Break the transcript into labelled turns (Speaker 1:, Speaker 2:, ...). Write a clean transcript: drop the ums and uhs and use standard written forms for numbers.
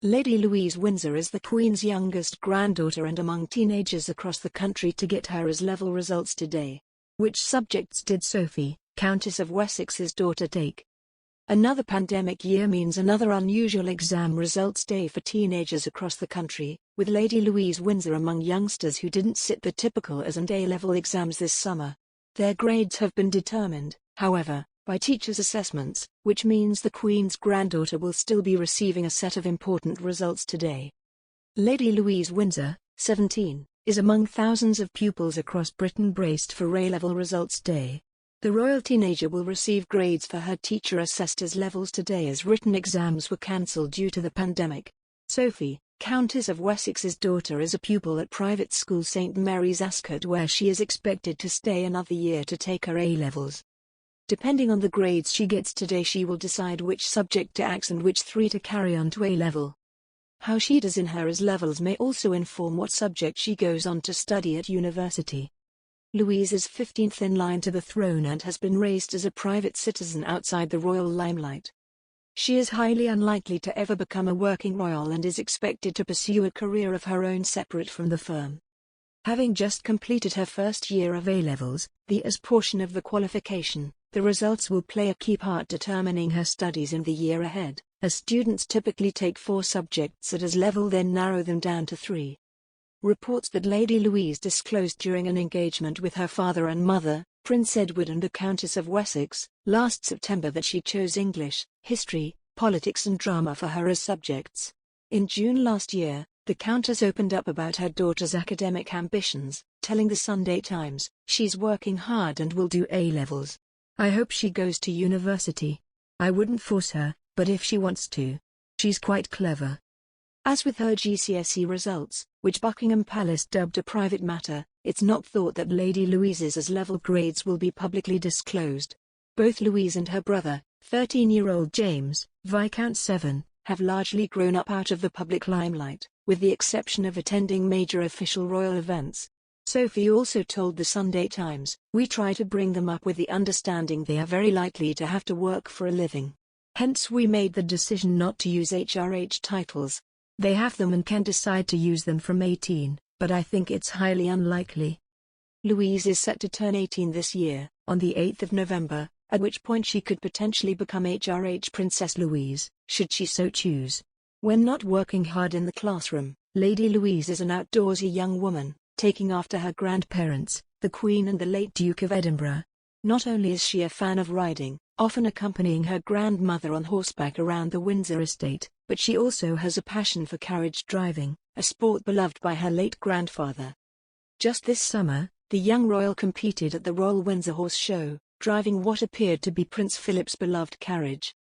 Speaker 1: Lady Louise Windsor is the Queen's youngest granddaughter and among teenagers across the country to get her A-level results today. Which subjects did Sophie, Countess of Wessex's daughter, take? Another pandemic year means another unusual exam results day for teenagers across the country, with Lady Louise Windsor among youngsters who didn't sit the typical AS and A-level exams this summer. Their grades have been determined, however, by teachers' assessments, which means the Queen's granddaughter will still be receiving a set of important results today. Lady Louise Windsor, 17, is among thousands of pupils across Britain braced for A-level results day. The royal teenager will receive grades for her teacher-assessed AS levels today as written exams were cancelled due to the pandemic. Sophie, Countess of Wessex's daughter, is a pupil at private school St Mary's Ascot, where she is expected to stay another year to take her A-levels. Depending on the grades she gets today, she will decide which subject to ACE and which 3 to carry on to A-level. How she does in her AS levels may also inform what subject she goes on to study at university. Louise is 15th in line to the throne and has been raised as a private citizen outside the royal limelight. She is highly unlikely to ever become a working royal and is expected to pursue a career of her own separate from the firm. Having just completed her first year of A-levels, the AS portion of the qualification, the results will play a key part determining her studies in the year ahead, as students typically take 4 subjects at AS level then narrow them down to 3. Reports that Lady Louise disclosed during an engagement with her father and mother, Prince Edward and the Countess of Wessex, last September that she chose English, history, politics and drama for her AS subjects. In June last year, the Countess opened up about her daughter's academic ambitions, telling the Sunday Times, "She's working hard and will do A-levels. I hope she goes to university. I wouldn't force her, but if she wants to. She's quite clever." As with her GCSE results, which Buckingham Palace dubbed a private matter, it's not thought that Lady Louise's AS-level grades will be publicly disclosed. Both Louise and her brother, 13-year-old James, Viscount Severn, have largely grown up out of the public limelight, with the exception of attending major official royal events. Sophie also told the Sunday Times, "We try to bring them up with the understanding they are very likely to have to work for a living. Hence we made the decision not to use HRH titles. They have them and can decide to use them from 18, but I think it's highly unlikely." Louise is set to turn 18 this year, on the 8th of November, at which point she could potentially become HRH Princess Louise, should she so choose. When not working hard in the classroom, Lady Louise is an outdoorsy young woman, taking after her grandparents, the Queen and the late Duke of Edinburgh. Not only is she a fan of riding, often accompanying her grandmother on horseback around the Windsor estate, but she also has a passion for carriage driving, a sport beloved by her late grandfather. Just this summer, the young royal competed at the Royal Windsor Horse Show, driving what appeared to be Prince Philip's beloved carriage.